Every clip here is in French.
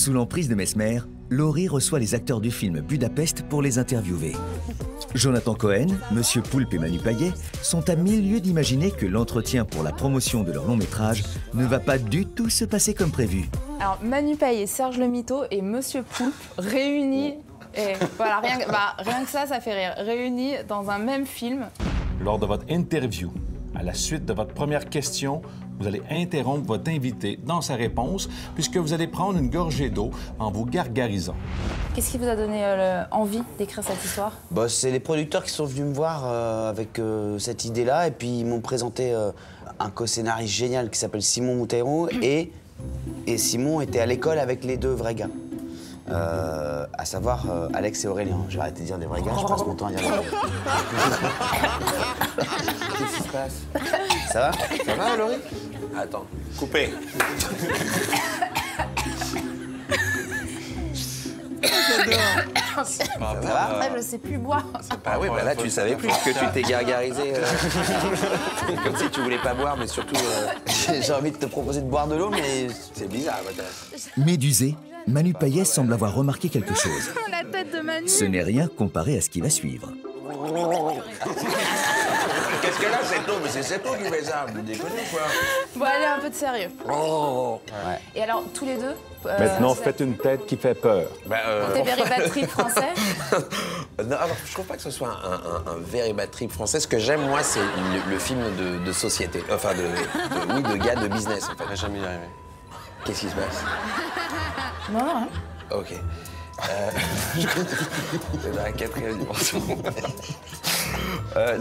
Sous l'emprise de Mesmer, Laurie reçoit les acteurs du film Budapest pour les interviewer. Jonathan Cohen, Monsieur Poulpe et Manu Payet sont à mille lieues d'imaginer que l'entretien pour la promotion de leur long-métrage ne va pas du tout se passer comme prévu. Alors Manu Payet, Serge Le Mito et Monsieur Poulpe réunis, et voilà, rien que ça fait rire, réunis dans un même film. Lors de votre interview, à la suite de votre première question, vous allez interrompre votre invité dans sa réponse puisque vous allez prendre une gorgée d'eau en vous gargarisant. Qu'est-ce qui vous a donné envie d'écrire cette histoire? C'est les producteurs qui sont venus me voir avec cette idée-là et puis ils m'ont présenté un co-scénariste génial qui s'appelle Simon Mouteiro et Simon était à l'école avec les deux vrais gars. À savoir Alex et Aurélien. J'ai arrêté de dire des vrais gars, je passe mon temps à dire des vrais gars. Qu'est-ce qui se passe? Ça va? Ça va, Laurie? Attends. Coupé. Ça va? Après, je sais plus boire. Ah oui, là, tu savais plus que tu t'es gargarisé. Comme si tu voulais pas boire, mais surtout... J'ai envie de te proposer de boire de l'eau, mais c'est bizarre. Médusé, Manu Payet semble avoir remarqué quelque chose. La tête de Manu. Ce n'est rien comparé à ce qui va suivre. Qu'est-ce que là, cette eau? Mais c'est cette eau qui fait ça, vous déconnez, quoi. Bon, allez, un peu de sérieux. Oh. Ouais. Et alors, tous les deux... Maintenant, faites une tête qui fait peur. T'es very bad trip français? Non, alors, je trouve pas que ce soit un very bad trip français. Ce que j'aime, moi, c'est le film de société. Enfin, de gars de business, en fait. On va jamais y arriver. Qu'est-ce qui se passe? Non, non, hein. OK. C'est dans la 4e dimension.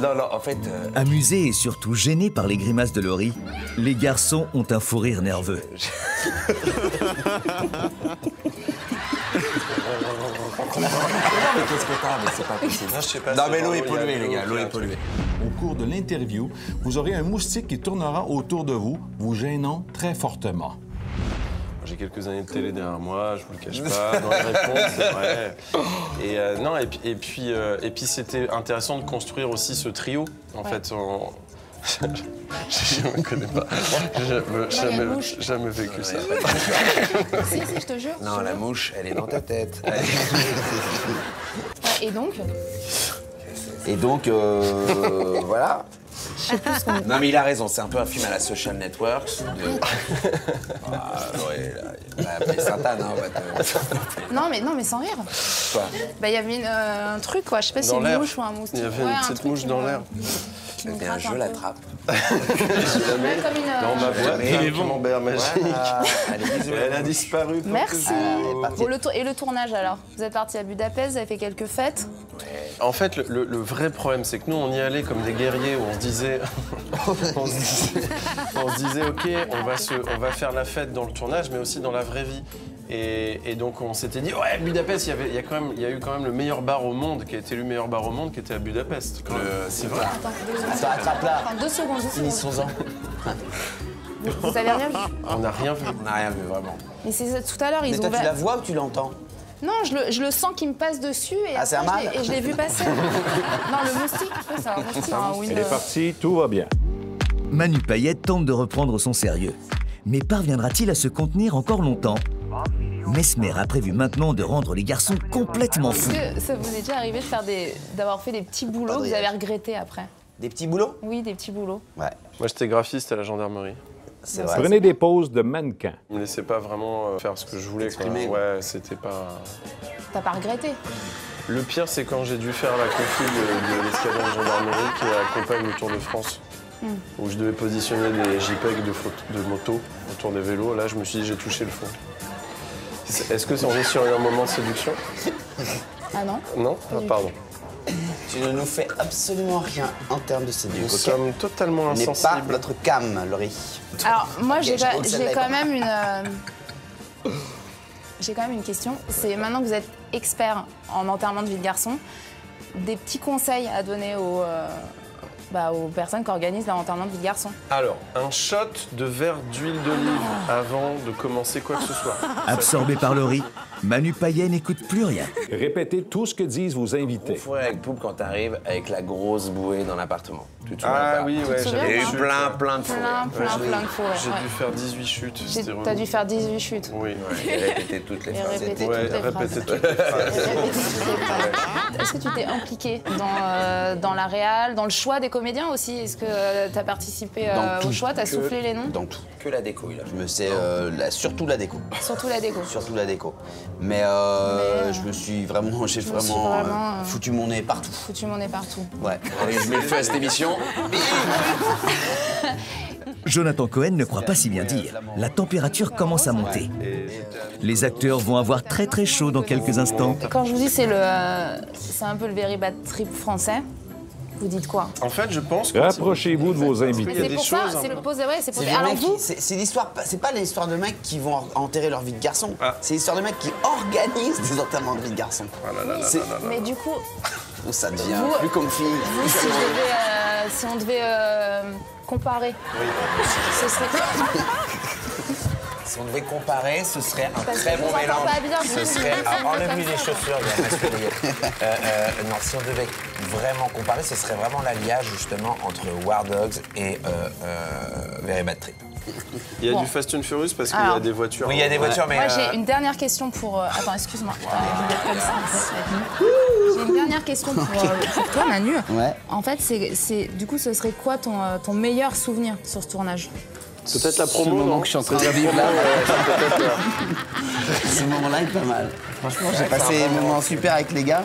Non, en fait... Amusés et surtout gênés par les grimaces de Laurie, les garçons ont un fou rire nerveux. Mais qu'est-ce que t'as? Mais c'est pas possible. Non, je sais pas. Non, mais l'eau est polluée, les gars, l'eau est polluée. Au cours de l'interview, vous aurez un moustique qui tournera autour de vous, vous gênant très fortement. J'ai quelques années de télé derrière moi, je vous le cache pas, dans les réponses, c'est vrai. Et non, et puis c'était intéressant de construire aussi ce trio. En fait, je me connais pas. Jamais vécu ça. Si, je te jure. Non, la mouche, elle est dans ta tête. Et donc? Et donc, voilà. Non, mais il a raison, c'est un peu un film à la Social Network. Ah, ouais, là, mais Sainte-Anne, hein, on va te... Non, mais sans rire. Quoi? Bah, il y avait un truc, quoi. Je sais pas si c'est une mouche ou un moustique. Il y avait une petite mouche dans l'air. C'était un jeu, la trappe. Comme une... Dans ma voix, Mais bon. Camembert magique. Voilà. Allez, bisous. Elle a disparu. Merci. parti. Bon, et le tournage, alors? Vous êtes parti à Budapest, vous avez fait quelques fêtes? En fait, le vrai problème, c'est que nous, on y allait comme des guerriers où on se disait, OK, on va faire la fête dans le tournage, mais aussi dans la vraie vie. Et donc, on s'était dit, ouais, Budapest, il y a eu quand même le meilleur bar au monde, qui a été élu meilleur bar au monde, qui était à Budapest. C'est vrai. Ça attrape là. Enfin, 2 secondes. Finissons-en. Vous avez rien vu? On n'a rien vu. On n'a rien vu, vraiment. Mais c'est tout à l'heure, ils Mais ont... toi, tu la vois ou tu l'entends? Non, je le sens qu'il me passe dessus et, Ah, c'est après, un mâle et je l'ai vu passer. Non, le moustique, oui, c'est un moustique. Elle est partie, tout va bien. Manu Payet tente de reprendre son sérieux. Mais parviendra-t-il à se contenir encore longtemps? Mesmer a prévu maintenant de rendre les garçons complètement fous. Est-ce que ça vous est déjà arrivé d'avoir fait des petits boulots que vous avez regrettés après? Des petits boulots? Oui, des petits boulots. Ouais, Moi, j'étais graphiste à la gendarmerie. c'est vrai. Prenez des poses de mannequin. Ils me laissaient pas vraiment faire ce que je voulais. Exprimer. Ouais, c'était pas... T'as pas regretté? Le pire, c'est quand j'ai dû faire la config de l'escadron de gendarmerie qui accompagne le Tour de France. Où je devais positionner des JPEG de moto autour des vélos. Là, je me suis dit, j'ai touché le fond. Est-ce que on est sur un moment de séduction? Ah non? Non? Ah, pardon. Tu ne nous fais absolument rien en termes de Nous séduction. sommes totalement Tu n'es pas insensibles. notre cam, Laurie. Alors, moi, j'ai je trouve que celle-là est quand pas même une... J'ai quand même une question. C'est maintenant que vous êtes expert en enterrement de vie de garçon, des petits conseils à donner aux personnes qui organisent leur enterrement de vie de garçon. Alors, un shot de verre d'huile d'olive avant de commencer quoi que ce soit. Absorbé par Laurie, Manu Payet n'écoute plus rien. Répétez tout ce que disent vos invités. Fourré avec Poulpe quand t'arrives avec la grosse bouée dans l'appartement. Tu te souviens Ah pas? oui, ouais, te souviens Il y a eu pas plein de fourrés. Plein de fourrés. J'ai dû faire 18 chutes. c'était T'as relou. dû faire 18 chutes. Oui. Et répéter toutes les Et phrases. répéter Ouais, toutes les phrases. répéter toutes les phrases. Est-ce que tu t'es impliqué dans la réal, dans le choix des comédiens aussi? Est-ce que tu as participé Dans au tout. choix, tu as soufflé les noms? Dans tout. Que la déco, il a. Je me sais, surtout la déco. Surtout la déco. Surtout la déco. Mais je me suis vraiment, j'ai me suis vraiment vraiment, foutu mon nez partout. Foutu mon nez partout. Ouais. Allez, je mets le feu à cette émission. Jonathan Cohen ne croit pas si bien dire. La température commence à monter. Les acteurs vont avoir très chaud dans quelques instants. Quand je vous dis c'est un peu le very bad trip français, vous dites quoi? En fait, je pense que... Rapprochez-vous de vos Mais invités. c'est des pour ça, choses, c'est un le peu. posé, ouais, c'est pour C'est Alors vous, c'est l'histoire, c'est pas l'histoire de mecs qui vont enterrer leur vie de garçon. Ah. C'est l'histoire de mecs qui organisent des enterrements de vie de garçon. C'est- mais du coup, Ça devient Vous- plus comfy. vous, si on devait comparer, ce serait quoi? Si on devait comparer, ce serait un Parce très que bon je vous entends mélange. pas bien, Ce vous serait. dites ça Enlève-lui comme les ça. chaussures, il y a un masque. Non, si on devait vraiment comparer, ce serait vraiment l'alliage justement entre War Dogs et Very Bad Trip. Il y a Bon. du Fast and Furious parce qu'il y Alors. a des voitures. Oui, il y a des voitures, mais. Moi, j'ai une dernière question pour... Attends, excuse-moi. Je vais être comme ça, en fait. J'ai une dernière question pour toi, Manu. Ouais. En fait, du coup, ce serait quoi ton meilleur souvenir sur ce tournage? Peut-être la Ce promo, moment non que je suis en train de vivre là, ce moment-là est pas mal. Franchement, j'ai passé un moment super avec les gars.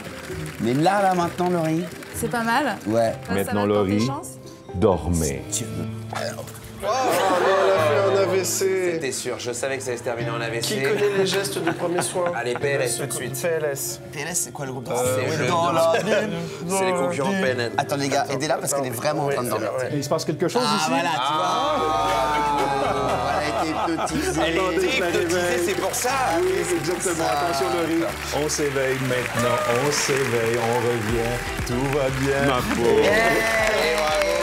Mais là, maintenant, Laurie, C'est pas mal. ouais. Maintenant, Ça va pour tes Laurie, chances dormez. Oh, elle a fait un AVC. C'était sûr, je savais que ça allait se terminer en AVC. Qui connaît les gestes de premiers soins? Allez, PLS tout de suite. PLS. PLS, c'est quoi le groupe C'est Dans la C'est les concurrents de PNL. Attends les gars, aidez-la parce qu'elle est vraiment en train de dormir. Il se passe quelque chose Ah ici? voilà, tu vois. Elle a été hypnotisée. Elle est hypnotisée, c'est pour ça. Oui, c'est exactement. Attention, Laurie. On s'éveille maintenant. On s'éveille. On revient. Tout va bien. Ma pauvre.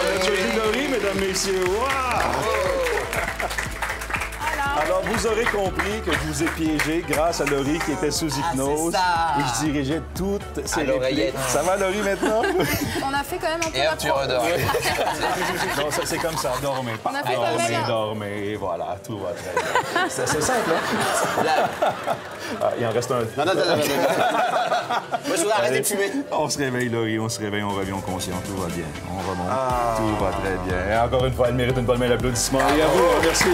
On a choisi Laurie, mesdames, messieurs. Wow! Alors, vous aurez compris que je vous ai piégé grâce à Laurie qui était sous hypnose c'est ça. et je dirigeais toutes ses l'oreillette. répliques. Ça va, Laurie, maintenant? On a fait quand même un peu Et la hop, tu pro. redors. Non, ça, c'est comme ça. Dormez. On a fait quand Dormez, même. dormez. Et voilà, tout va très bien. C'est simple, hein? Ah, il en reste un. Non. Moi, je voudrais arrêter de fumer. On se réveille, Laurie, on se réveille, on revient conscient, tout va bien. On remonte, tout va très bien. Et encore une fois, elle mérite une bonne main d'applaudissements. Et à vous, merci.